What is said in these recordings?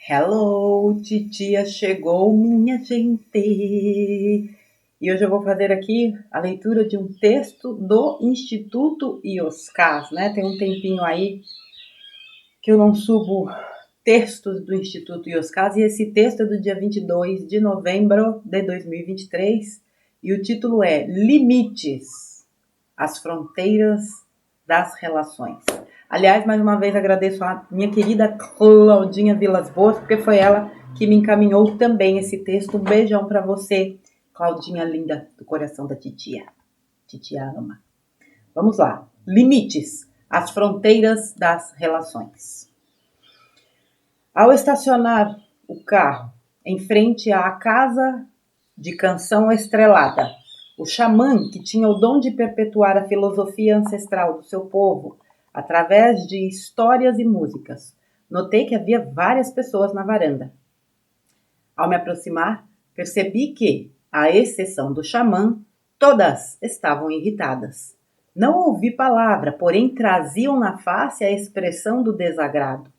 Hello, titia chegou, minha gente! E hoje eu vou fazer aqui a leitura de um texto do Instituto IOSCAS, né? Tem um tempinho aí que eu não subo textos do Instituto IOSCAS e esse texto é do dia 22 de novembro de 2023 e o título é Limites, as fronteiras das relações. Aliás, mais uma vez agradeço a minha querida Claudinha Vilas Boas, porque foi ela que me encaminhou também esse texto. Um beijão para você, Claudinha linda do coração da titia. Titia ama. Vamos lá. Limites, as fronteiras das relações. Ao estacionar o carro em frente à casa de Canção Estrelada, o xamã, que tinha o dom de perpetuar a filosofia ancestral do seu povo através de histórias e músicas, notei que havia várias pessoas na varanda. Ao me aproximar, percebi que, à exceção do xamã, todas estavam irritadas. Não ouvi palavra, porém traziam na face a expressão do desagrado.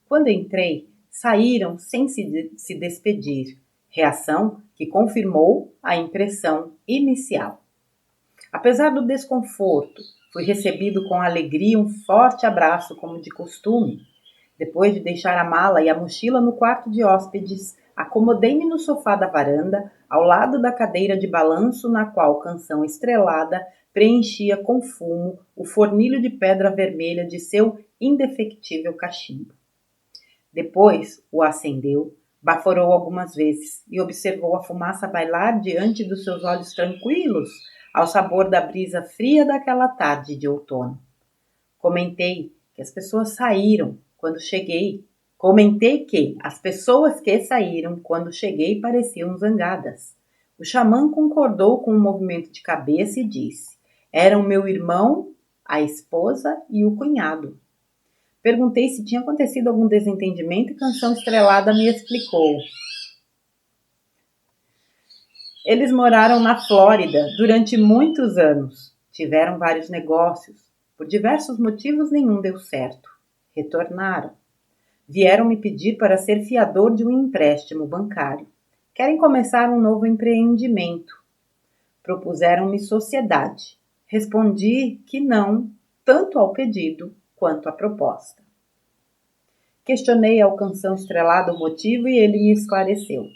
Quando entrei, saíram sem se despedir, reação que confirmou a impressão inicial. Apesar do desconforto, fui recebido com alegria um forte abraço, como de costume. Depois de deixar a mala e a mochila no quarto de hóspedes, acomodei-me no sofá da varanda, ao lado da cadeira de balanço na qual Canção Estrelada preenchia com fumo o fornilho de pedra vermelha de seu indefectível cachimbo. Depois o acendeu, baforou algumas vezes e observou a fumaça bailar diante dos seus olhos tranquilos, ao sabor da brisa fria daquela tarde de outono. Comentei que as pessoas que saíram quando cheguei pareciam zangadas. O xamã concordou com um movimento de cabeça e disse: eram meu irmão, a esposa e o cunhado. Perguntei se tinha acontecido algum desentendimento e Canção Estrelada me explicou. Eles moraram na Flórida durante muitos anos. Tiveram vários negócios. Por diversos motivos, nenhum deu certo. Retornaram. Vieram me pedir para ser fiador de um empréstimo bancário. Querem começar um novo empreendimento. Propuseram-me sociedade. Respondi que não, tanto ao pedido quanto à proposta. Questionei ao Canção Estrelada o motivo e ele me esclareceu.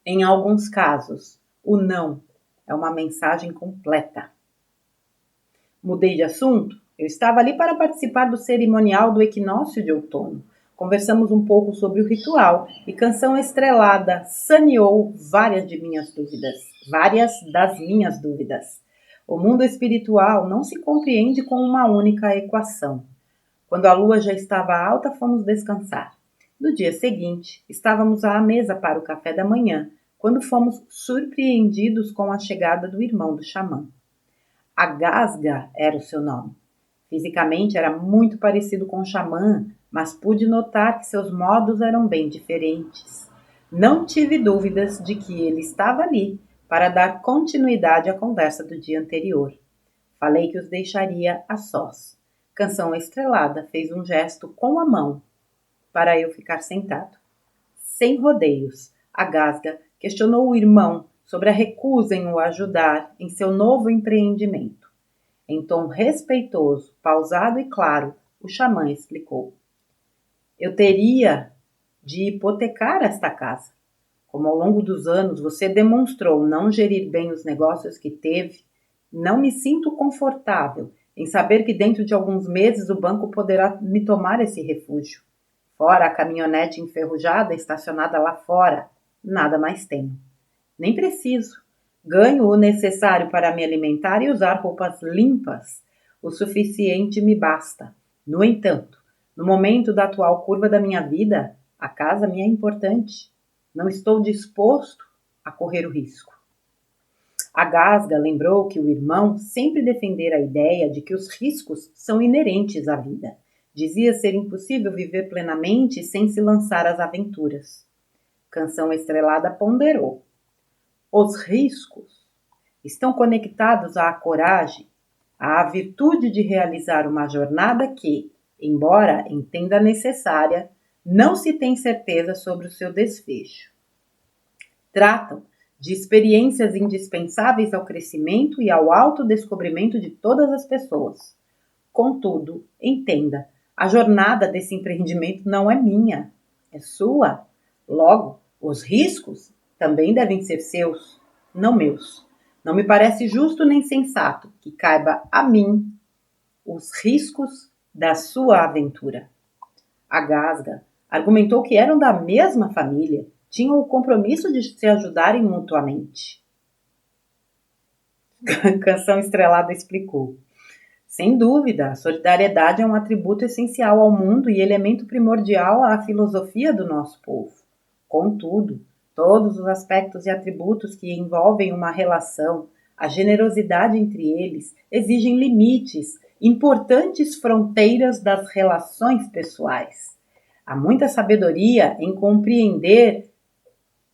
Em alguns casos, o não é uma mensagem completa. Mudei de assunto. Eu estava ali para participar do cerimonial do equinócio de outono. Conversamos um pouco sobre o ritual e Canção Estrelada saneou várias das minhas dúvidas. O mundo espiritual não se compreende com uma única equação. Quando a lua já estava alta, fomos descansar. No dia seguinte, estávamos à mesa para o café da manhã, quando fomos surpreendidos com a chegada do irmão do xamã. Agasga era o seu nome. Fisicamente era muito parecido com o xamã, mas pude notar que seus modos eram bem diferentes. Não tive dúvidas de que ele estava ali para dar continuidade à conversa do dia anterior. Falei que os deixaria a sós. Canção Estrelada fez um gesto com a mão para eu ficar sentado. Sem rodeios, Agasga questionou o irmão sobre a recusa em o ajudar em seu novo empreendimento. Em tom respeitoso, pausado e claro, o xamã explicou. Eu teria de hipotecar esta casa. Como ao longo dos anos você demonstrou não gerir bem os negócios que teve, não me sinto confortável em saber que dentro de alguns meses o banco poderá me tomar esse refúgio. Fora a caminhonete enferrujada estacionada lá fora, nada mais tenho. Nem preciso. Ganho o necessário para me alimentar e usar roupas limpas. O suficiente me basta. No entanto, no momento da atual curva da minha vida, a casa me é importante. Não estou disposto a correr o risco. Agasga lembrou que o irmão sempre defendera a ideia de que os riscos são inerentes à vida. Dizia ser impossível viver plenamente sem se lançar às aventuras. Canção Estrelada ponderou. Os riscos estão conectados à coragem, à virtude de realizar uma jornada que, embora entenda necessária, não se tem certeza sobre o seu desfecho. Tratam de experiências indispensáveis ao crescimento e ao autodescobrimento de todas as pessoas. Contudo, entenda, a jornada desse empreendimento não é minha, é sua. Logo, os riscos também devem ser seus, não meus. Não me parece justo nem sensato que caiba a mim os riscos da sua aventura. A Gasga argumentou que eram da mesma família, tinham o compromisso de se ajudarem mutuamente. Canção Estrelada explicou. Sem dúvida, a solidariedade é um atributo essencial ao mundo e elemento primordial à filosofia do nosso povo. Contudo, todos os aspectos e atributos que envolvem uma relação, a generosidade entre eles, exigem limites, importantes fronteiras das relações pessoais. Há muita sabedoria em compreender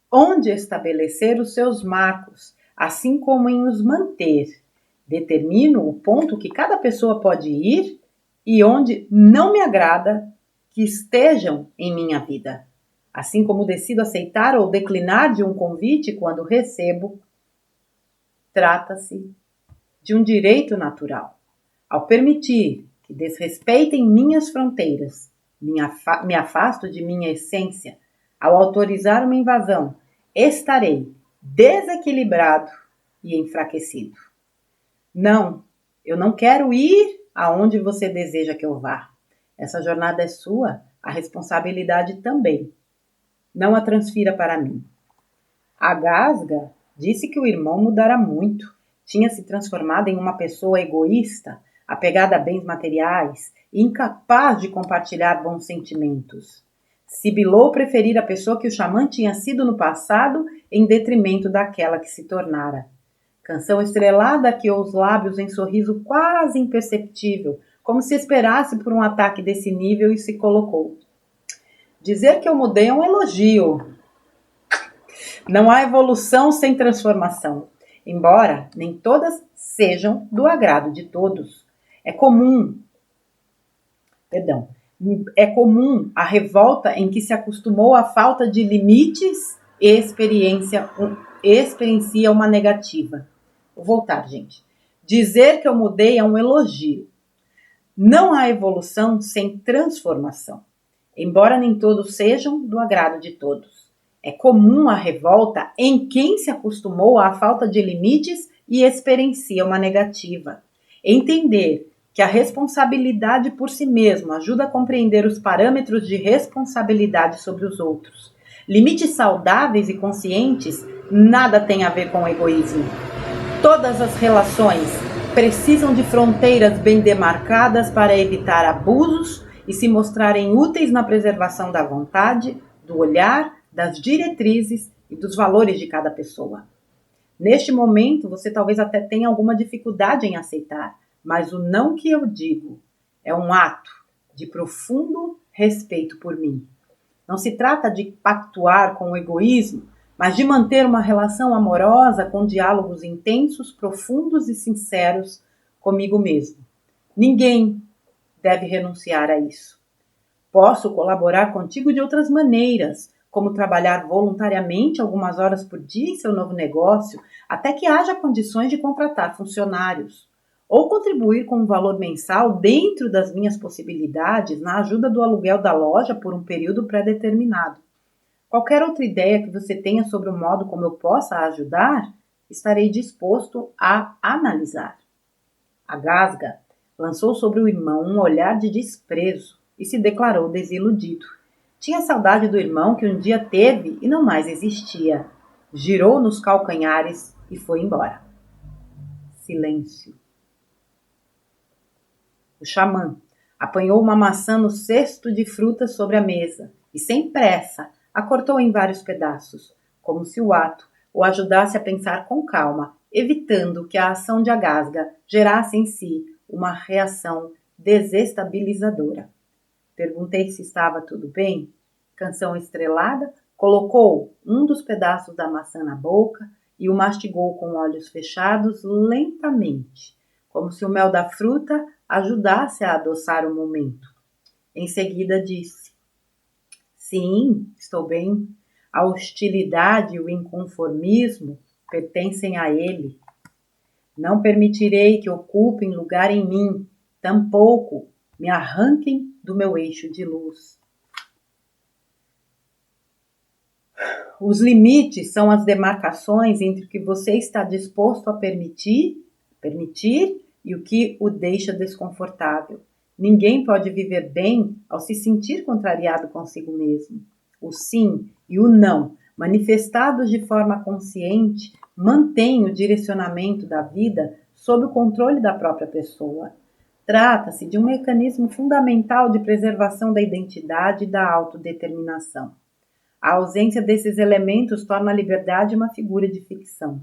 onde estabelecer os seus marcos, assim como em os manter. Determino o ponto que cada pessoa pode ir e onde não me agrada que estejam em minha vida. Assim como decido aceitar ou declinar de um convite quando recebo, trata-se de um direito natural. Ao permitir que desrespeitem minhas fronteiras, me afasto de minha essência. Ao autorizar uma invasão, estarei desequilibrado e enfraquecido. Não, eu não quero ir aonde você deseja que eu vá. Essa jornada é sua, a responsabilidade também. Não a transfira para mim. A Gasga disse que o irmão mudara muito. Tinha se transformado em uma pessoa egoísta, apegada a bens materiais, incapaz de compartilhar bons sentimentos. Sibilou preferir a pessoa que o xamã tinha sido no passado em detrimento daquela que se tornara. Canção Estrelada que os lábios em sorriso quase imperceptível, como se esperasse por um ataque desse nível e se colocou. Dizer que eu mudei é um elogio. Não há evolução sem transformação, embora nem todas sejam do agrado de todos. É comum a revolta em que se acostumou à falta de limites e experiencia uma negativa. Vou voltar, gente. Dizer que eu mudei é um elogio. Não há evolução sem transformação, embora nem todos sejam do agrado de todos. É comum a revolta em quem se acostumou à falta de limites e experiencia uma negativa. Entender que a responsabilidade por si mesmo ajuda a compreender os parâmetros de responsabilidade sobre os outros. Limites saudáveis e conscientes nada tem a ver com egoísmo. Todas as relações precisam de fronteiras bem demarcadas para evitar abusos e se mostrarem úteis na preservação da vontade, do olhar, das diretrizes e dos valores de cada pessoa. Neste momento, você talvez até tenha alguma dificuldade em aceitar, mas o não que eu digo é um ato de profundo respeito por mim. Não se trata de pactuar com o egoísmo, mas de manter uma relação amorosa com diálogos intensos, profundos e sinceros comigo mesmo. Ninguém deve renunciar a isso. Posso colaborar contigo de outras maneiras, como trabalhar voluntariamente algumas horas por dia em seu novo negócio, até que haja condições de contratar funcionários, ou contribuir com um valor mensal dentro das minhas possibilidades na ajuda do aluguel da loja por um período pré-determinado. Qualquer outra ideia que você tenha sobre o modo como eu possa ajudar, estarei disposto a analisar. A Gasga lançou sobre o irmão um olhar de desprezo e se declarou desiludido. Tinha saudade do irmão que um dia teve e não mais existia. Girou nos calcanhares e foi embora. Silêncio. O xamã apanhou uma maçã no cesto de frutas sobre a mesa e, sem pressa, a cortou em vários pedaços, como se o ato o ajudasse a pensar com calma, evitando que a ação de Agasga gerasse em si uma reação desestabilizadora. Perguntei se estava tudo bem. Canção Estrelada colocou um dos pedaços da maçã na boca e o mastigou com olhos fechados lentamente, como se o mel da fruta ajudasse a adoçar o momento. Em seguida disse: Sim, estou bem. A hostilidade e o inconformismo pertencem a ele. Não permitirei que ocupem lugar em mim, tampouco me arranquem do meu eixo de luz. Os limites são as demarcações entre o que você está disposto a permitir e o que o deixa desconfortável. Ninguém pode viver bem ao se sentir contrariado consigo mesmo. O sim e o não, manifestados de forma consciente, mantêm o direcionamento da vida sob o controle da própria pessoa. Trata-se de um mecanismo fundamental de preservação da identidade e da autodeterminação. A ausência desses elementos torna a liberdade uma figura de ficção.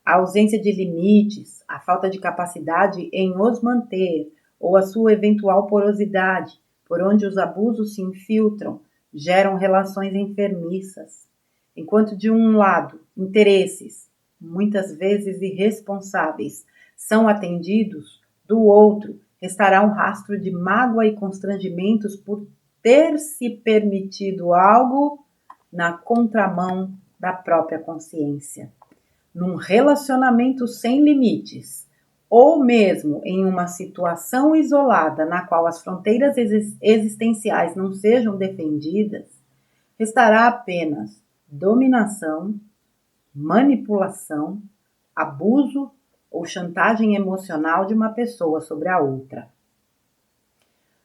A ausência de limites, a falta de capacidade em os manter, ou a sua eventual porosidade, por onde os abusos se infiltram, geram relações enfermiças. Enquanto de um lado, interesses, muitas vezes irresponsáveis, são atendidos, do outro, restará um rastro de mágoa e constrangimentos por ter se permitido algo na contramão da própria consciência. Num relacionamento sem limites, ou mesmo em uma situação isolada na qual as fronteiras existenciais não sejam defendidas, restará apenas dominação, manipulação, abuso ou chantagem emocional de uma pessoa sobre a outra.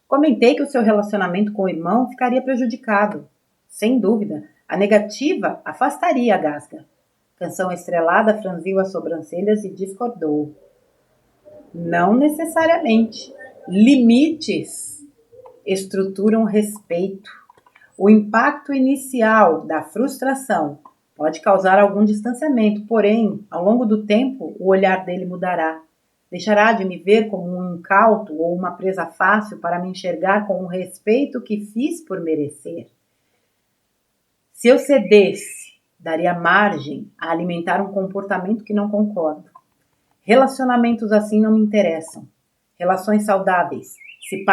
Comentei que o seu relacionamento com o irmão ficaria prejudicado. Sem dúvida, a negativa afastaria a Gasga. Canção Estrelada franziu as sobrancelhas e discordou. Não necessariamente. Limites estruturam respeito. O impacto inicial da frustração pode causar algum distanciamento, porém, ao longo do tempo, o olhar dele mudará. Deixará de me ver como um incauto ou uma presa fácil para me enxergar com o respeito que fiz por merecer. Se eu cedesse, daria margem a alimentar um comportamento que não concordo. Relacionamentos assim não me interessam. Relações saudáveis se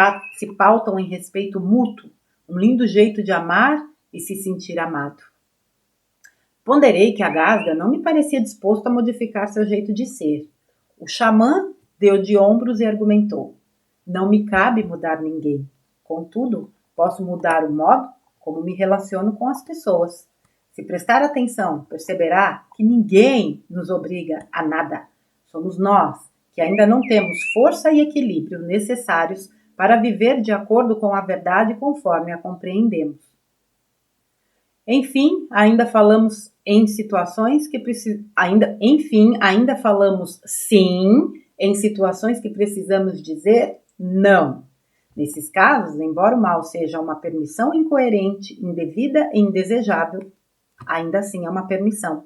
pautam em respeito mútuo, um lindo jeito de amar e se sentir amado. Ponderei que a Gasga não me parecia disposto a modificar seu jeito de ser. O xamã deu de ombros e argumentou. Não me cabe mudar ninguém. Contudo, posso mudar o modo como me relaciono com as pessoas. Se prestar atenção, perceberá que ninguém nos obriga a nada. Somos nós que ainda não temos força e equilíbrio necessários para viver de acordo com a verdade conforme a compreendemos. Enfim, ainda falamos em situações que ainda falamos sim em situações que precisamos dizer não. Nesses casos, embora o mal seja uma permissão incoerente, indevida e indesejável, ainda assim é uma permissão.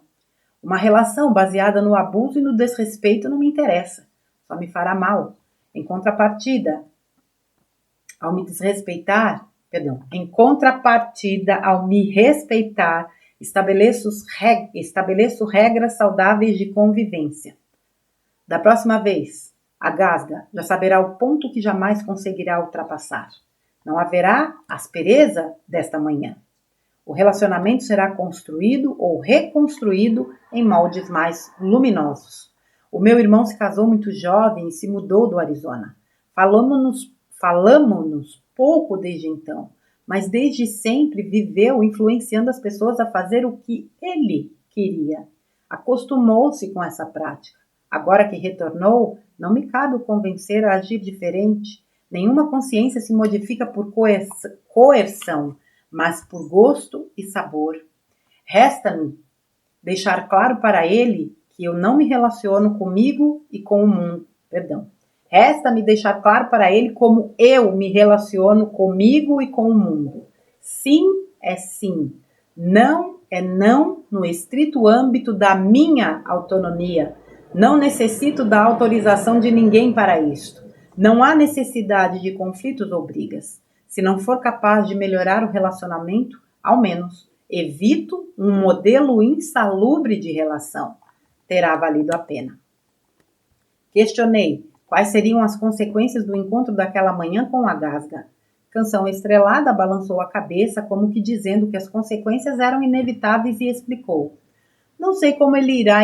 Uma relação baseada no abuso e no desrespeito não me interessa, só me fará mal. Em contrapartida, ao me respeitar, estabeleço regras saudáveis de convivência. Da próxima vez, a Gasga já saberá o ponto que jamais conseguirá ultrapassar. Não haverá aspereza desta manhã. O relacionamento será construído ou reconstruído em moldes mais luminosos. O meu irmão se casou muito jovem e se mudou do Arizona. Falamos-nos pouco desde então, mas desde sempre viveu influenciando as pessoas a fazer o que ele queria. Acostumou-se com essa prática. Agora que retornou, não me cabe o convencer a agir diferente. Nenhuma consciência se modifica por coerção, mas por gosto e sabor. Resta-me deixar claro para ele que eu não me relaciono comigo e com o mundo. Resta-me deixar claro para ele como eu me relaciono comigo e com o mundo. Sim é sim. Não é não no estrito âmbito da minha autonomia. Não necessito da autorização de ninguém para isto. Não há necessidade de conflitos ou brigas. Se não for capaz de melhorar o relacionamento, ao menos evito um modelo insalubre de relação. Terá valido a pena. Questionei quais seriam as consequências do encontro daquela manhã com a Gasga. Canção Estrelada balançou a cabeça, como que dizendo que as consequências eram inevitáveis, e explicou: não sei como ele irá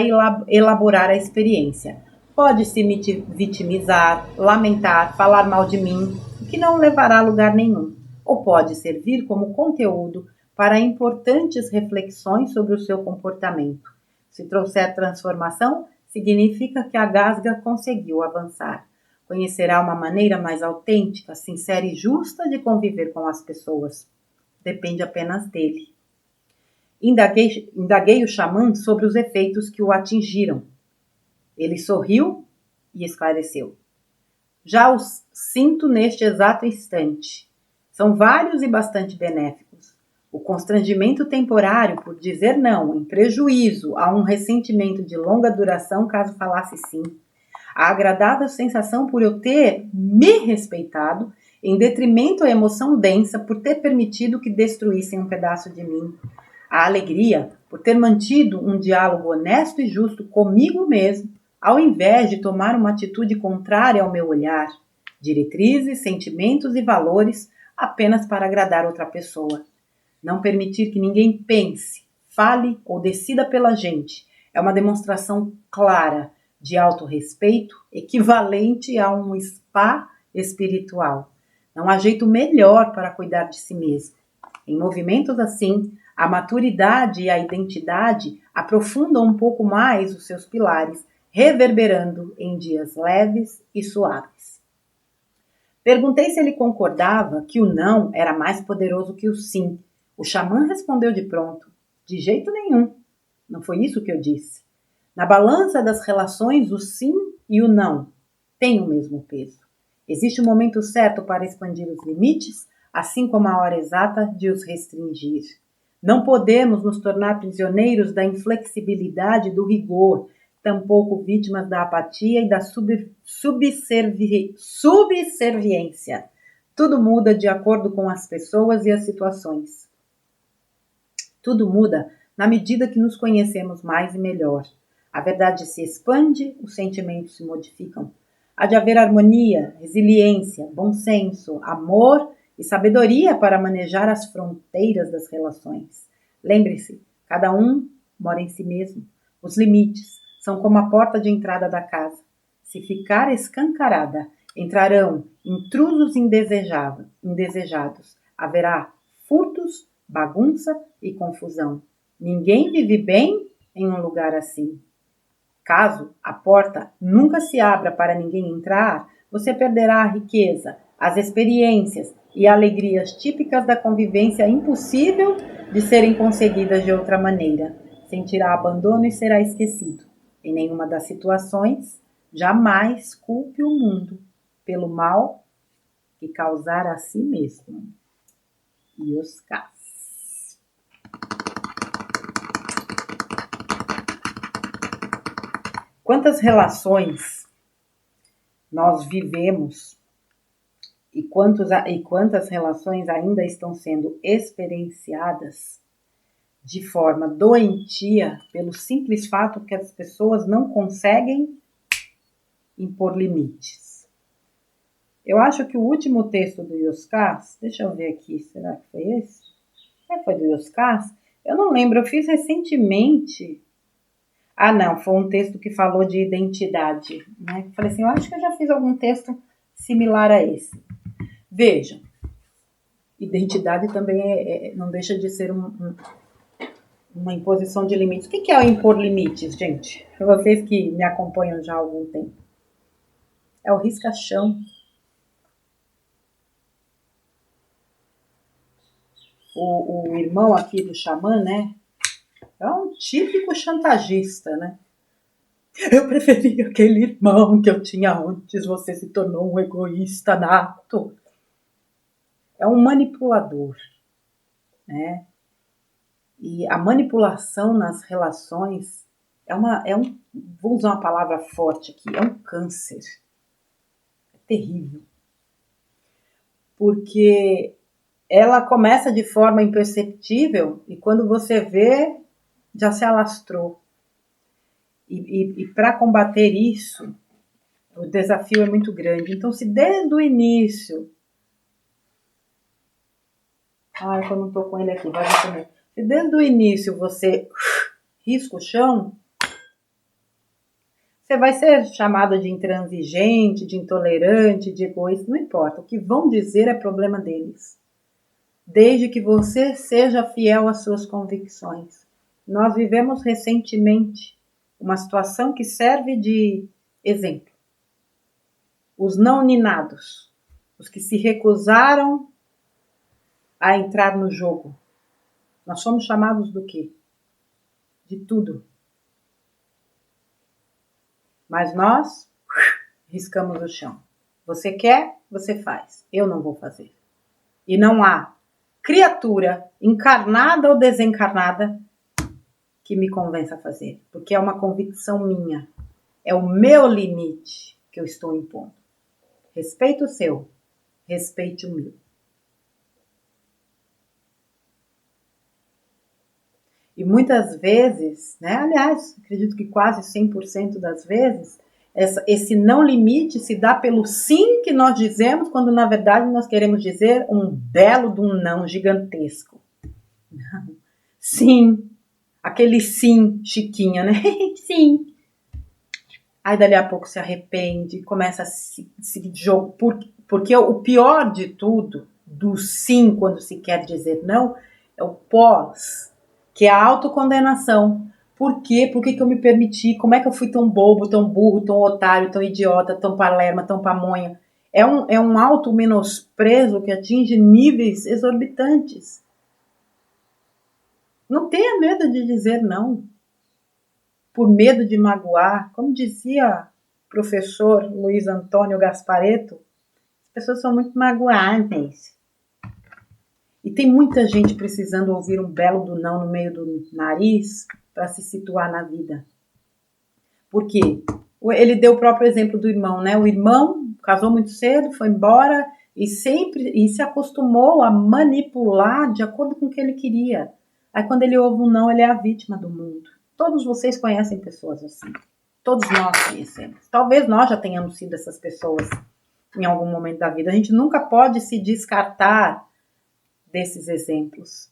elaborar a experiência. Pode se vitimizar, lamentar, falar mal de mim, o que não levará a lugar nenhum. Ou pode servir como conteúdo para importantes reflexões sobre o seu comportamento. Se trouxer transformação, significa que a Gasga conseguiu avançar. Conhecerá uma maneira mais autêntica, sincera e justa de conviver com as pessoas. Depende apenas dele. Indaguei o xamã sobre os efeitos que o atingiram. Ele sorriu e esclareceu. Já os sinto neste exato instante. São vários e bastante benéficos. O constrangimento temporário por dizer não, em prejuízo a um ressentimento de longa duração, caso falasse sim. A agradável sensação por eu ter me respeitado, em detrimento à emoção densa por ter permitido que destruíssem um pedaço de mim. A alegria por ter mantido um diálogo honesto e justo comigo mesmo, ao invés de tomar uma atitude contrária ao meu olhar, diretrizes, sentimentos e valores apenas para agradar outra pessoa. Não permitir que ninguém pense, fale ou decida pela gente é uma demonstração clara de autorrespeito, equivalente a um spa espiritual. Não há jeito melhor para cuidar de si mesmo. Em movimentos assim, a maturidade e a identidade aprofundam um pouco mais os seus pilares, reverberando em dias leves e suaves. Perguntei se ele concordava que o não era mais poderoso que o sim. O xamã respondeu de pronto: de jeito nenhum. Não foi isso que eu disse. Na balança das relações, o sim e o não têm o mesmo peso. Existe um momento certo para expandir os limites, assim como a hora exata de os restringir. Não podemos nos tornar prisioneiros da inflexibilidade e do rigor, tampouco vítimas da apatia e da subserviência. Tudo muda de acordo com as pessoas e as situações. Tudo muda na medida que nos conhecemos mais e melhor. A verdade se expande, os sentimentos se modificam. Há de haver harmonia, resiliência, bom senso, amor e sabedoria para manejar as fronteiras das relações. Lembre-se, cada um mora em si mesmo. Os limites são como a porta de entrada da casa. Se ficar escancarada, entrarão intrusos indesejados. Haverá furtos, bagunça e confusão. Ninguém vive bem em um lugar assim. Caso a porta nunca se abra para ninguém entrar, você perderá a riqueza, as experiências e alegrias típicas da convivência impossível de serem conseguidas de outra maneira. Sentirá abandono e será esquecido. Em nenhuma das situações, jamais culpe o mundo pelo mal que causar a si mesmo. E os casos. Quantas relações nós vivemos e quantas relações ainda estão sendo experienciadas de forma doentia pelo simples fato que as pessoas não conseguem impor limites. Eu acho que o último texto do Yoskás, deixa eu ver aqui, será que foi esse? Foi do Yoskás? Eu não lembro, eu fiz recentemente. Ah, não, foi um texto que falou de identidade, né? Falei assim, eu acho que eu já fiz algum texto similar a esse. Vejam, identidade também não deixa de ser uma imposição de limites. O que é o impor limites, gente? Para vocês que me acompanham já há algum tempo. É o risca-chão. O irmão aqui do xamã, né? É um típico chantagista, né? Eu preferia aquele irmão que eu tinha antes, você se tornou um egoísta nato. É um manipulador, né? E a manipulação nas relações vou usar uma palavra forte aqui, é um câncer. É terrível. Porque ela começa de forma imperceptível e quando você vê, já se alastrou. E para combater isso, o desafio é muito grande. Então, se desde o início Ai, que eu não tô com ele aqui, vai ver também. Se desde o início você risca o chão, você vai ser chamado de intransigente, de intolerante, de egoísta, não importa. O que vão dizer é problema deles. Desde que você seja fiel às suas convicções. Nós vivemos recentemente uma situação que serve de exemplo. Os não ninados, os que se recusaram a entrar no jogo. Nós somos chamados do quê? De tudo. Mas nós riscamos o chão. Você quer, você faz. Eu não vou fazer. E não há criatura, encarnada ou desencarnada, que me convença a fazer. Porque é uma convicção minha. É o meu limite que eu estou impondo. Respeite o seu, respeite o meu. E muitas vezes, né, aliás, acredito que quase 100% das vezes, esse não limite se dá pelo sim que nós dizemos, quando na verdade nós queremos dizer um belo de um não gigantesco. Sim, aquele sim chiquinha, né? Sim. Aí dali a pouco se arrepende, começa a se jogar, porque o pior de tudo, do sim quando se quer dizer não, é o pós, que é a autocondenação. Por quê? Por que eu me permiti? Como é que eu fui tão bobo, tão burro, tão otário, tão idiota, tão palerma, tão pamonha? É um auto-menosprezo que atinge níveis exorbitantes. Não tenha medo de dizer não, por medo de magoar. Como dizia o professor Luiz Antônio Gasparetto, as pessoas são muito magoadas. E tem muita gente precisando ouvir um belo do não no meio do nariz para se situar na vida. Por quê? Ele deu o próprio exemplo do irmão, né? O irmão casou muito cedo, foi embora e se acostumou a manipular de acordo com o que ele queria. Aí quando ele ouve um não, ele é a vítima do mundo. Todos vocês conhecem pessoas assim. Todos nós conhecemos. Talvez nós já tenhamos sido essas pessoas em algum momento da vida. A gente nunca pode se descartar desses exemplos.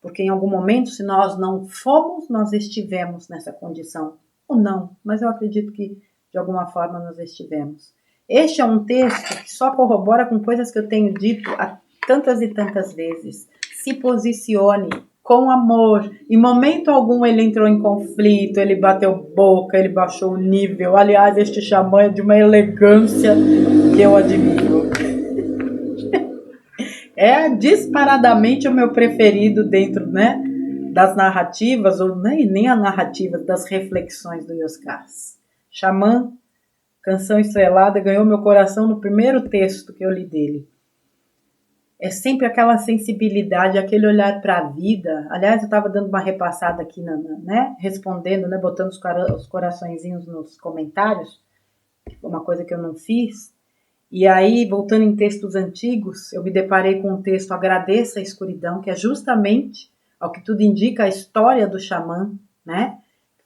Porque em algum momento, se nós não fomos, nós estivemos nessa condição. Ou não, mas eu acredito que de alguma forma nós estivemos. Este é um texto que só corrobora com coisas que eu tenho dito há tantas e tantas vezes. Se posicione com amor. Em momento algum ele entrou em conflito, ele bateu boca, ele baixou o nível. Aliás, este xamã é de uma elegância que eu admiro. É disparadamente o meu preferido dentro, né, das narrativas, ou nem a narrativa, das reflexões do Yoskás. Xamã, Canção Estrelada, ganhou meu coração no primeiro texto que eu li dele. É sempre aquela sensibilidade, aquele olhar para a vida. Aliás, eu estava dando uma repassada aqui, né, respondendo, né, botando os coraçõezinhos nos comentários, que foi uma coisa que eu não fiz. E aí, voltando em textos antigos, eu me deparei com um texto Agradeça a Escuridão, que é justamente, ao que tudo indica, a história do xamã, né?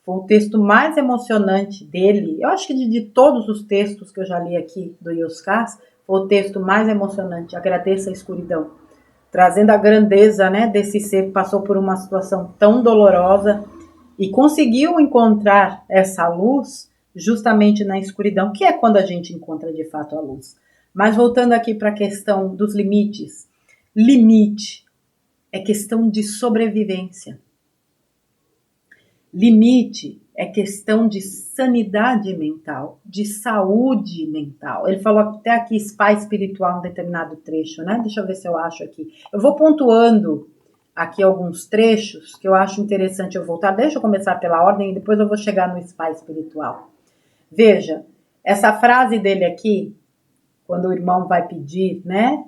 Foi o texto mais emocionante dele. Eu acho que de todos os textos que eu já li aqui do Yoskás, foi o texto mais emocionante, Agradeça a Escuridão. Trazendo a grandeza, né, desse ser que passou por uma situação tão dolorosa e conseguiu encontrar essa luz justamente na escuridão, que é quando a gente encontra de fato a luz. Mas voltando aqui para a questão dos limites. Limite é questão de sobrevivência. Limite é questão de sanidade mental, de saúde mental. Ele falou até aqui spa espiritual em determinado trecho, né? Deixa eu ver se eu acho aqui. Eu vou pontuando aqui alguns trechos que eu acho interessante eu voltar. Deixa eu começar pela ordem e depois eu vou chegar no spa espiritual. Veja, essa frase dele aqui, quando o irmão vai pedir, né?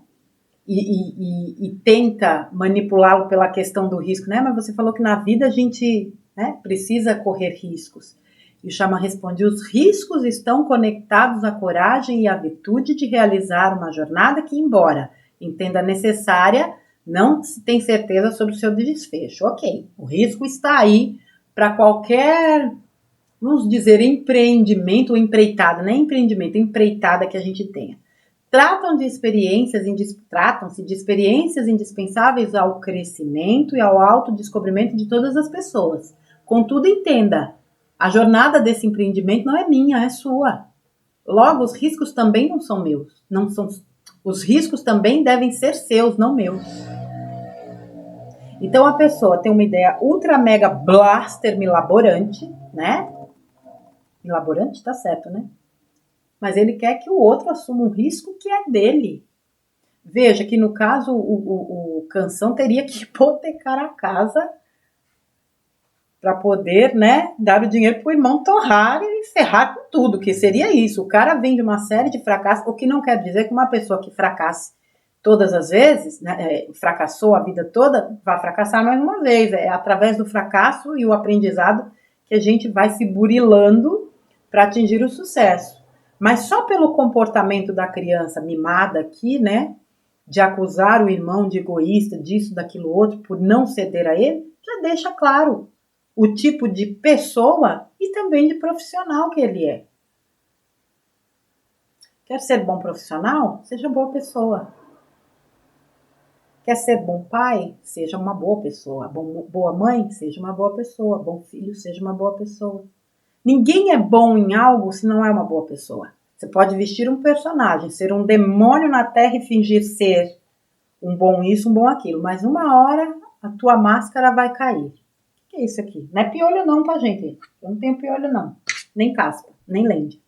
E tenta manipulá-lo pela questão do risco, né? Mas você falou que na vida a gente, né, precisa correr riscos. E o xamã responde: os riscos estão conectados à coragem e à virtude de realizar uma jornada que, embora entenda necessária, não se tem certeza sobre o seu desfecho. Ok, o risco está aí para qualquer, vamos dizer, empreendimento ou empreitada, não é empreendimento, empreitada que a gente tenha. Tratam-se de experiências indispensáveis ao crescimento e ao autodescobrimento de todas as pessoas. Contudo, entenda, a jornada desse empreendimento não é minha, é sua. Logo, os riscos também não são meus. Os riscos também devem ser seus, não meus. Então a pessoa tem uma ideia ultra mega blaster milaborante, né? Milaborante, tá certo, né? Mas ele quer que o outro assuma um risco que é dele. Veja que no caso o Canção teria que hipotecar a casa para poder, né, dar o dinheiro para o irmão torrar e encerrar com tudo, que seria isso. O cara vem de uma série de fracassos, o que não quer dizer que uma pessoa que fracasse todas as vezes, né, fracassou a vida toda, vai fracassar mais uma vez. É através do fracasso e o aprendizado que a gente vai se burilando para atingir o sucesso. Mas só pelo comportamento da criança mimada aqui, né, de acusar o irmão de egoísta, disso, daquilo outro, por não ceder a ele, já deixa claro o tipo de pessoa e também de profissional que ele é. Quer ser bom profissional? Seja boa pessoa. Quer ser bom pai? Seja uma boa pessoa. Boa mãe? Seja uma boa pessoa. Bom filho? Seja uma boa pessoa. Ninguém é bom em algo se não é uma boa pessoa. Você pode vestir um personagem, ser um demônio na terra e fingir ser um bom isso, um bom aquilo. Mas uma hora a tua máscara vai cair. O que é isso aqui? Não é piolho não, tá, gente? Eu não tenho piolho não. Nem caspa, nem lende.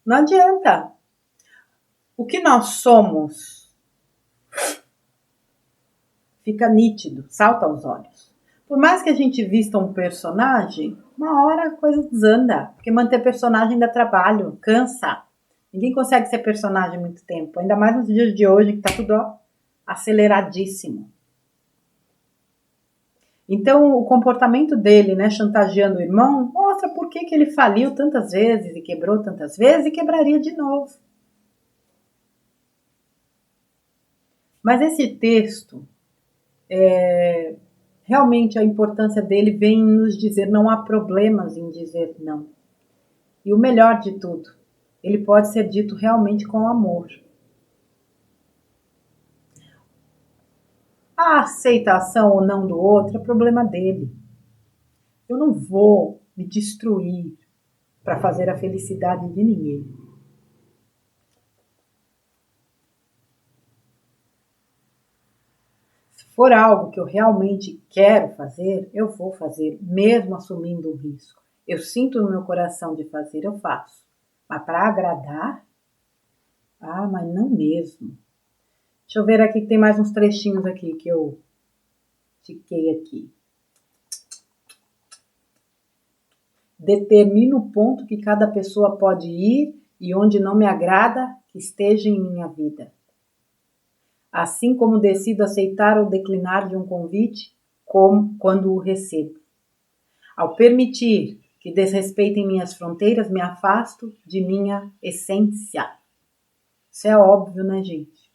Não adianta. O que nós somos fica nítido, salta aos olhos. Por mais que a gente vista um personagem, uma hora a coisa desanda. Porque manter personagem dá trabalho, cansa. Ninguém consegue ser personagem muito tempo. Ainda mais nos dias de hoje, que tá tudo aceleradíssimo. Então, o comportamento dele, né, chantageando o irmão, mostra por que ele faliu tantas vezes e quebrou tantas vezes e quebraria de novo. Mas esse texto, realmente a importância dele vem nos dizer não há problemas em dizer não. E o melhor de tudo, ele pode ser dito realmente com amor. A aceitação ou não do outro é problema dele. Eu não vou me destruir para fazer a felicidade de ninguém. Se for algo que eu realmente quero fazer, eu vou fazer, mesmo assumindo o risco. Eu sinto no meu coração de fazer, eu faço. Mas para agradar? Ah, mas não mesmo. Deixa eu ver aqui que tem mais uns trechinhos aqui que eu tiquei aqui. Determino o ponto que cada pessoa pode ir e onde não me agrada que esteja em minha vida. Assim como decido aceitar ou declinar de um convite, como quando o recebo. Ao permitir que desrespeitem minhas fronteiras, me afasto de minha essência. Isso é óbvio, né, gente?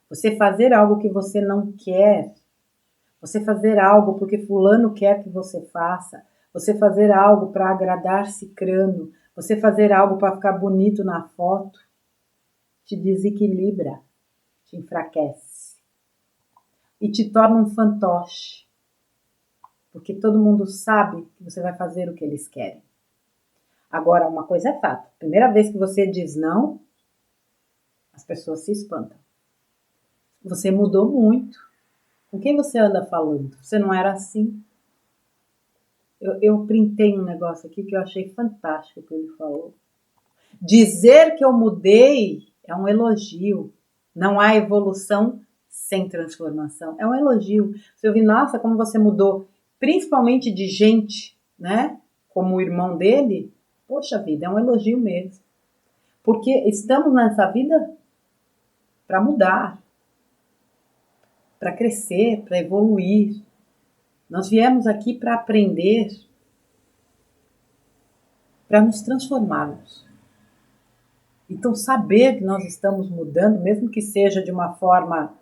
Você fazer algo que você não quer, você fazer algo porque fulano quer que você faça, você fazer algo para agradar cicrano, você fazer algo para ficar bonito na foto, te desequilibra, te enfraquece e te torna um fantoche, porque todo mundo sabe que você vai fazer o que eles querem. Agora, uma coisa é fato, primeira vez que você diz não, as pessoas se espantam. Você mudou muito. Com quem você anda falando? Você não era assim. Eu printei um negócio aqui que eu achei fantástico que ele falou. Dizer que eu mudei é um elogio. Não há evolução sem transformação. É um elogio. Você ouvir, nossa, como você mudou. Principalmente de gente, né? Como o irmão dele. Poxa vida, é um elogio mesmo. Porque estamos nessa vida para mudar, para crescer, para evoluir. Nós viemos aqui para aprender, para nos transformarmos. Então, saber que nós estamos mudando, mesmo que seja de uma forma,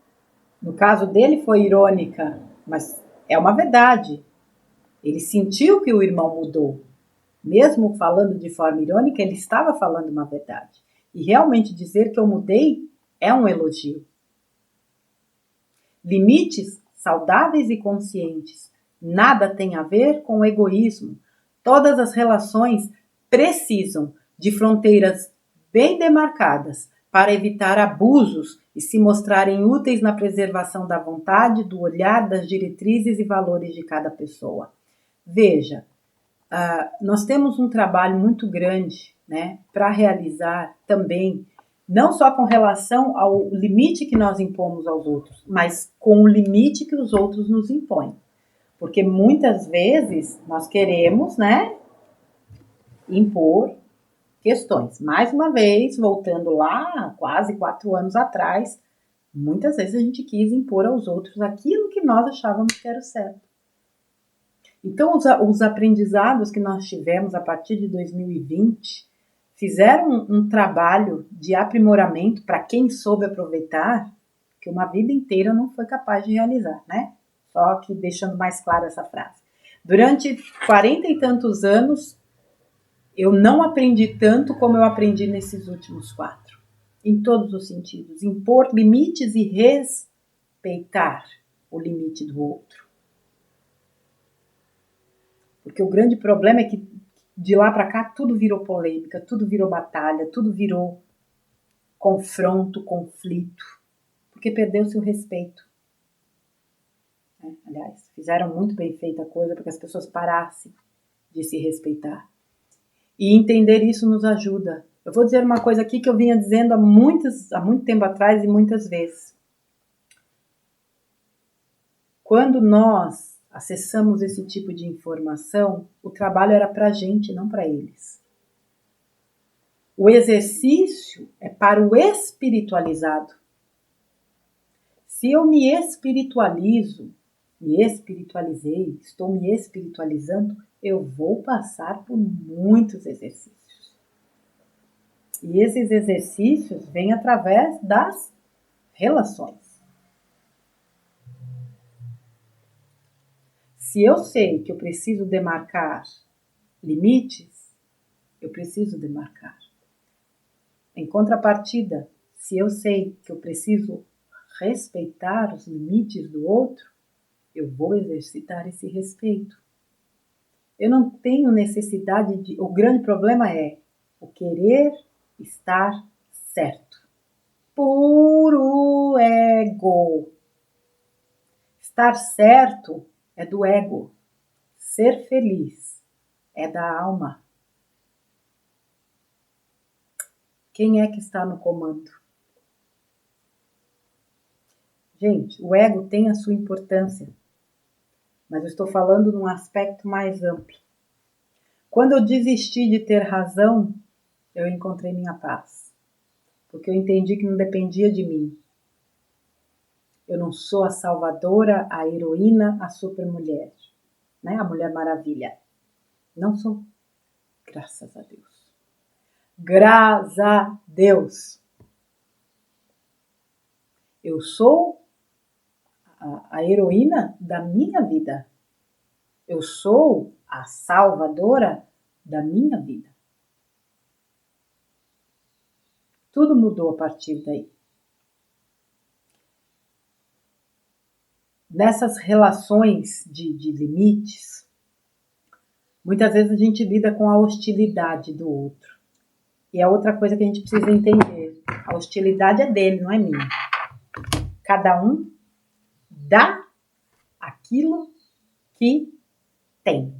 no caso dele foi irônica, mas é uma verdade. Ele sentiu que o irmão mudou. Mesmo falando de forma irônica, ele estava falando uma verdade. E realmente dizer que eu mudei é um elogio. Limites saudáveis e conscientes. Nada tem a ver com egoísmo. Todas as relações precisam de fronteiras bem demarcadas para evitar abusos e se mostrarem úteis na preservação da vontade, do olhar, das diretrizes e valores de cada pessoa. Veja, nós temos um trabalho muito grande, né, para realizar também, não só com relação ao limite que nós impomos aos outros, mas com o limite que os outros nos impõem. Porque muitas vezes nós queremos, né, impor questões. Mais uma vez, voltando lá, quase 4 anos atrás, muitas vezes a gente quis impor aos outros aquilo que nós achávamos que era o certo. Então, os aprendizados que nós tivemos a partir de 2020 fizeram um trabalho de aprimoramento para quem soube aproveitar, que uma vida inteira não foi capaz de realizar, né? Só que deixando mais clara essa frase. Durante 40 e tantos anos, eu não aprendi tanto como eu aprendi nesses últimos 4. Em todos os sentidos. Impor limites e respeitar o limite do outro. Porque o grande problema é que de lá para cá tudo virou polêmica, tudo virou batalha, tudo virou confronto, conflito, porque perdeu-se o respeito. Aliás, fizeram muito bem feita a coisa para que as pessoas parassem de se respeitar. E entender isso nos ajuda. Eu vou dizer uma coisa aqui que eu vinha dizendo há muito tempo atrás e muitas vezes. Quando nós acessamos esse tipo de informação, o trabalho era para a gente, não para eles. O exercício é para o espiritualizado. Se eu me espiritualizo, me espiritualizei, estou me espiritualizando, eu vou passar por muitos exercícios. E esses exercícios vêm através das relações. Se eu sei que eu preciso demarcar limites, eu preciso demarcar. Em contrapartida, se eu sei que eu preciso respeitar os limites do outro, eu vou exercitar esse respeito. Eu não tenho necessidade de... O grande problema é o querer estar certo. Puro ego. Estar certo é do ego. Ser feliz é da alma. Quem é que está no comando? Gente, o ego tem a sua importância, mas eu estou falando num aspecto mais amplo. Quando eu desisti de ter razão, eu encontrei minha paz, porque eu entendi que não dependia de mim. Eu não sou a salvadora, a heroína, a supermulher, né? A Mulher Maravilha. Não sou. Graças a Deus. Graças a Deus. Eu sou a heroína da minha vida. Eu sou a salvadora da minha vida. Tudo mudou a partir daí. Nessas relações de limites, muitas vezes a gente lida com a hostilidade do outro. E é outra coisa que a gente precisa entender. A hostilidade é dele, não é minha. Cada um dá aquilo que tem.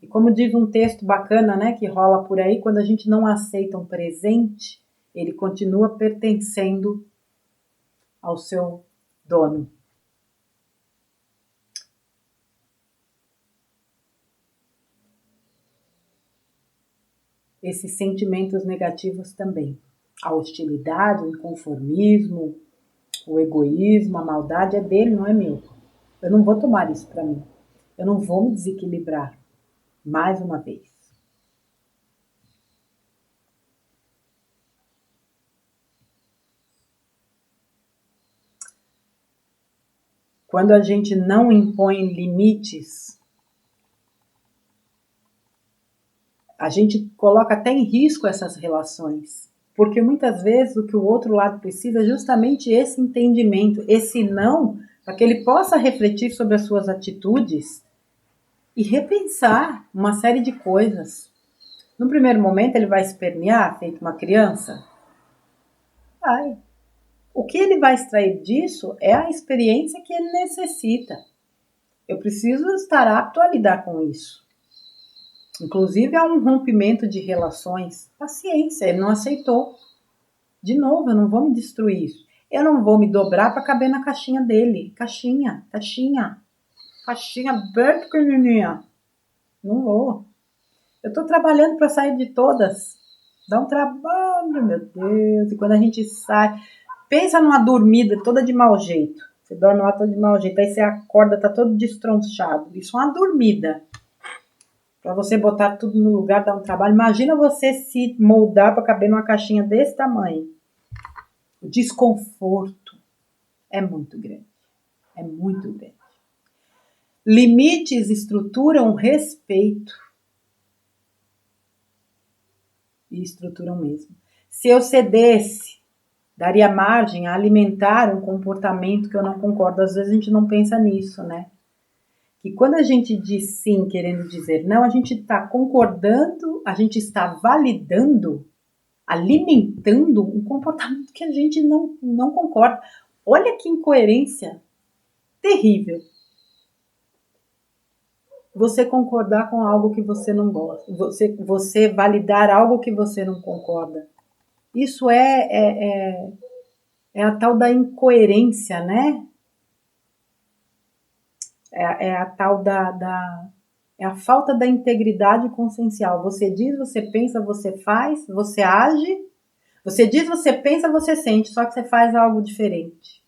E como diz um texto bacana, né, que rola por aí, quando a gente não aceita um presente, ele continua pertencendo ao seu dono. Esses sentimentos negativos também. A hostilidade, o inconformismo, o egoísmo, a maldade é dele, não é meu. Eu não vou tomar isso para mim. Eu não vou me desequilibrar mais uma vez. Quando a gente não impõe limites, A gente coloca até em risco essas relações, porque muitas vezes o que o outro lado precisa é justamente esse entendimento, esse não, para que ele possa refletir sobre as suas atitudes e repensar uma série de coisas. No primeiro momento ele vai espernear, feito uma criança? Vai. O que ele vai extrair disso é a experiência que ele necessita. Eu preciso estar apto a lidar com isso. Inclusive há um rompimento de relações. Paciência, ele não aceitou. De novo, eu não vou me destruir. Eu não vou me dobrar para caber na caixinha dele. Caixinha bem pequenininha. Não vou. Eu estou trabalhando para sair de todas. Dá um trabalho, meu Deus. E quando a gente sai, pensa numa dormida toda de mau jeito. Você dorme lá toda de mau jeito, aí você acorda, tá todo destronchado. Isso é uma dormida. Para você botar tudo no lugar, dá um trabalho. Imagina você se moldar para caber numa caixinha desse tamanho. O desconforto é muito grande. É muito grande. Limites estruturam respeito. E estruturam mesmo. Se eu cedesse, daria margem a alimentar um comportamento que eu não concordo. Às vezes a gente não pensa nisso, né? Que quando a gente diz sim, querendo dizer não, a gente está concordando, a gente está validando, alimentando um comportamento que a gente não concorda. Olha que incoerência terrível. Você concordar com algo que você não gosta, você validar algo que você não concorda. Isso é a tal da incoerência, né? É a tal é a falta da integridade consciencial. Você diz, você pensa, você faz, você age. Você diz, você pensa, você sente, só que você faz algo diferente.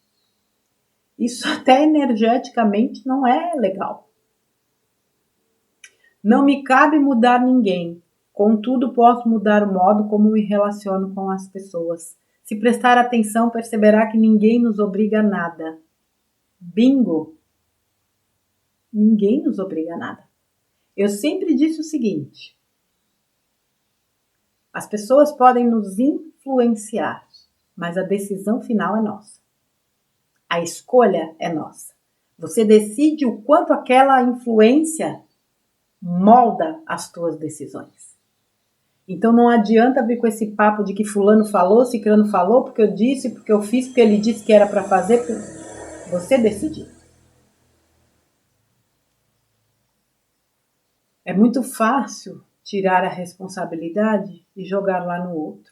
Isso até energeticamente não é legal. Não me cabe mudar ninguém. Contudo, posso mudar o modo como me relaciono com as pessoas. Se prestar atenção, perceberá que ninguém nos obriga a nada. Bingo! Ninguém nos obriga a nada. Eu sempre disse o seguinte: as pessoas podem nos influenciar, mas a decisão final é nossa. A escolha é nossa. Você decide o quanto aquela influência molda as tuas decisões. Então não adianta vir com esse papo de que fulano falou, ciclano falou, porque eu disse, porque eu fiz, porque ele disse que era para fazer. Você decidiu. É muito fácil tirar a responsabilidade e jogar lá no outro.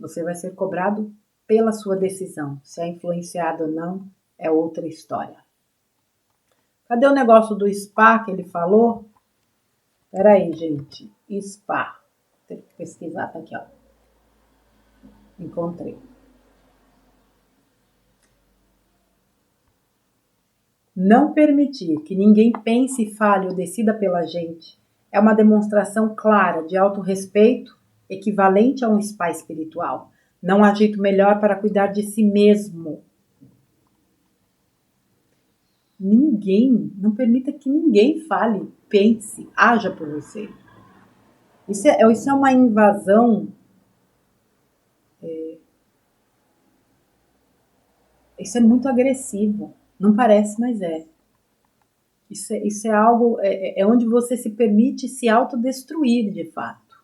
Você vai ser cobrado pela sua decisão. Se é influenciado ou não, é outra história. Cadê o negócio do spa que ele falou? Peraí, gente. Spa. Tem que pesquisar, tá aqui, ó. Encontrei. Não permitir que ninguém pense, fale ou decida pela gente é uma demonstração clara de autorrespeito, equivalente a um spa espiritual. Não há jeito melhor para cuidar de si mesmo. Não permita que ninguém fale, pense, haja por você. Isso é uma invasão. Isso é muito agressivo. Não parece, mas é. Isso é algo, é onde você se permite se autodestruir de fato.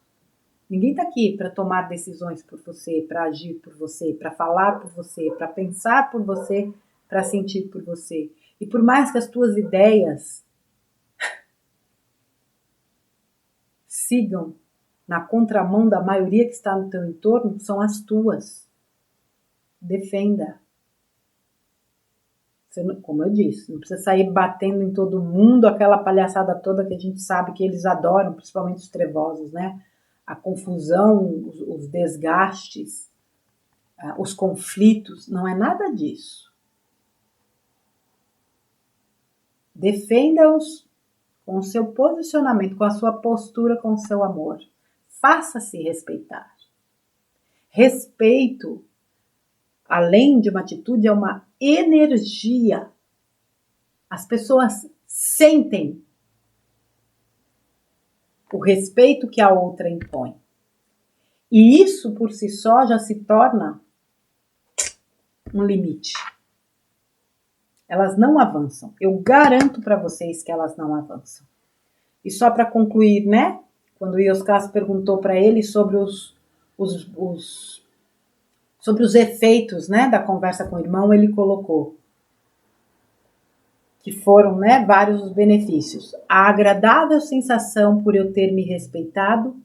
Ninguém está aqui para tomar decisões por você, para agir por você, para falar por você, para pensar por você, para sentir por você. E por mais que as tuas ideias sigam na contramão da maioria que está no teu entorno, são as tuas. Defenda. Você, como eu disse, não precisa sair batendo em todo mundo, aquela palhaçada toda que a gente sabe que eles adoram, principalmente os trevosos, né? A confusão, os desgastes, os conflitos, não é nada disso. Defenda-os com o seu posicionamento, com a sua postura, com o seu amor. Faça-se respeitar. Respeito, além de uma atitude, é uma energia. As pessoas sentem. o respeito que a outra impõe. E isso por si só já se torna um limite. Elas não avançam. Eu garanto para vocês que elas não avançam. E só para concluir, né? Quando o Ioscas perguntou para ele sobre sobre os efeitos, né, da conversa com o irmão, ele colocou que foram, né, vários os benefícios. A agradável sensação por eu ter me respeitado,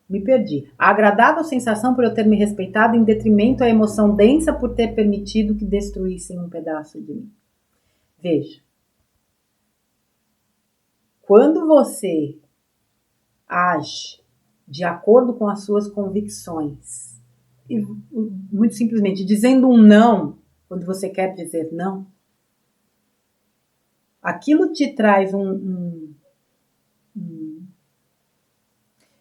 me perdi. A agradável sensação por eu ter me respeitado em detrimento à emoção densa por ter permitido que destruíssem um pedaço de mim. Veja, quando você age de acordo com as suas convicções, e muito simplesmente dizendo um não, quando você quer dizer não, aquilo te traz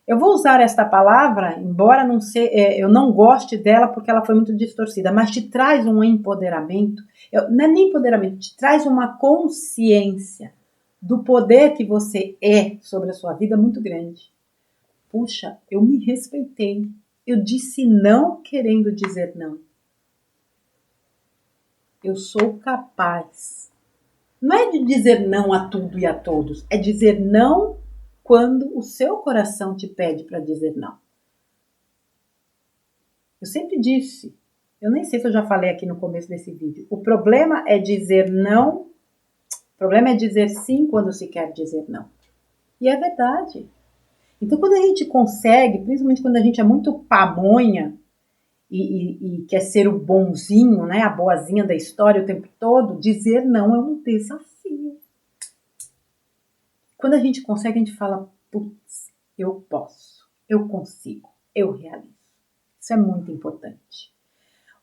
eu vou usar esta palavra, embora eu não goste dela porque ela foi muito distorcida, mas te traz um empoderamento, não é nem empoderamento, te traz uma consciência do poder que você é sobre a sua vida muito grande. Puxa, eu me respeitei, eu disse não querendo dizer não. Eu sou capaz. Não é de dizer não a tudo e a todos, é dizer não quando o seu coração te pede para dizer não. Eu sempre disse, eu nem sei se eu já falei aqui no começo desse vídeo, o problema é dizer não, o problema é dizer sim quando se quer dizer não. E é verdade. Então quando a gente consegue, principalmente quando a gente é muito pamonha, e quer ser o bonzinho, né, a boazinha da história o tempo todo, dizer não é um desafio. Quando a gente consegue, a gente fala, putz, eu posso, eu consigo, eu realizo. Isso é muito importante.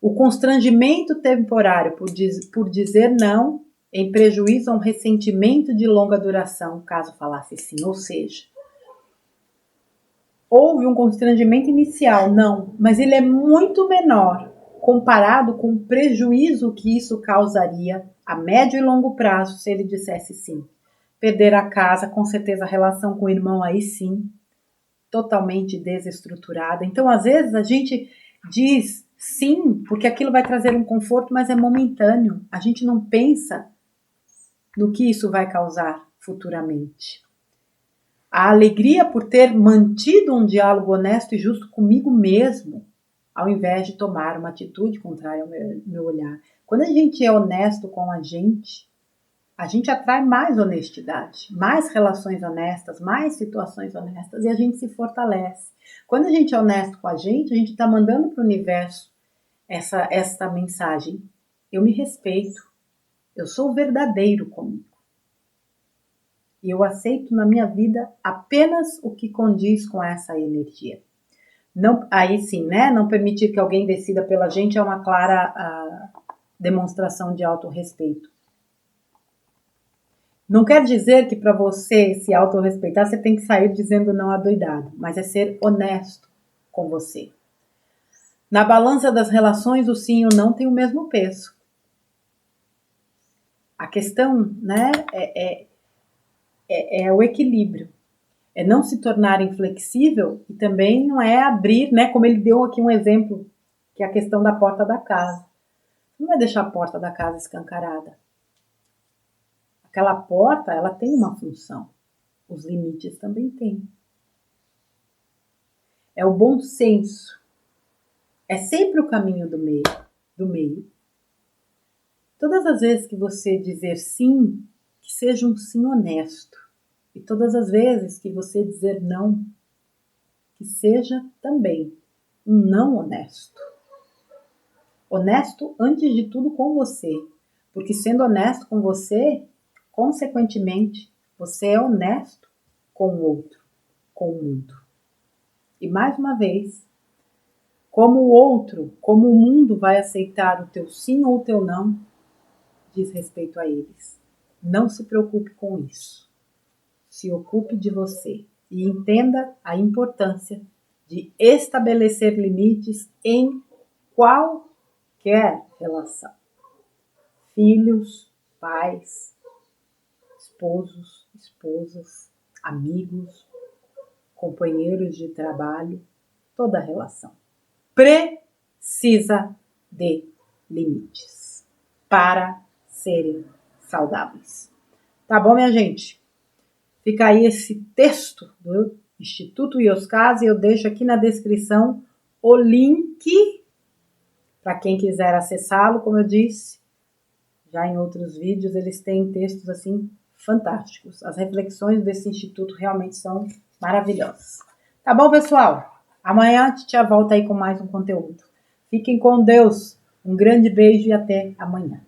O constrangimento temporário por dizer não em prejuízo a um ressentimento de longa duração, caso falasse sim, ou seja, houve um constrangimento inicial, não, mas ele é muito menor comparado com o prejuízo que isso causaria a médio e longo prazo se ele dissesse sim. Perder a casa, com certeza a relação com o irmão aí sim, totalmente desestruturada. Então, às vezes, a gente diz sim, porque aquilo vai trazer um conforto, mas é momentâneo. A gente não pensa no que isso vai causar futuramente. A alegria por ter mantido um diálogo honesto e justo comigo mesmo, ao invés de tomar uma atitude contrária ao meu olhar. Quando a gente é honesto com a gente atrai mais honestidade, mais relações honestas, mais situações honestas e a gente se fortalece. Quando a gente é honesto com a gente está mandando para o universo essa mensagem. Eu me respeito, eu sou verdadeiro comigo. E eu aceito na minha vida apenas o que condiz com essa energia. Não, aí sim, né? Não permitir que alguém decida pela gente é uma clara demonstração de autorrespeito. Não quer dizer que para você se autorrespeitar, você tem que sair dizendo não adoidado, mas é ser honesto com você. Na balança das relações, o sim e o não tem o mesmo peso. A questão, né, é o equilíbrio. É não se tornar inflexível e também não é abrir, né, como ele deu aqui um exemplo, que é a questão da porta da casa. Não vai deixar a porta da casa escancarada. Aquela porta, ela tem uma função. Os limites também têm. É o bom senso. É sempre o caminho do meio. Todas as vezes que você dizer sim, que seja um sim honesto. E todas as vezes que você dizer não, que seja também um não honesto. Honesto antes de tudo com você. Porque sendo honesto com você, consequentemente, você é honesto com o outro, com o mundo. E mais uma vez, como o outro, como o mundo vai aceitar o teu sim ou o teu não, diz respeito a eles. Não se preocupe com isso. Se ocupe de você e entenda a importância de estabelecer limites em qualquer relação. Filhos, pais, esposos, esposas, amigos, companheiros de trabalho, toda relação precisa de limites para serem saudáveis. Tá bom, minha gente? Fica aí esse texto do Instituto Ioscas e eu deixo aqui na descrição o link para quem quiser acessá-lo. Como eu disse, já em outros vídeos, eles têm textos assim fantásticos. As reflexões desse instituto realmente são maravilhosas. Tá bom, pessoal? Amanhã a Titia volta aí com mais um conteúdo. Fiquem com Deus. Um grande beijo e até amanhã.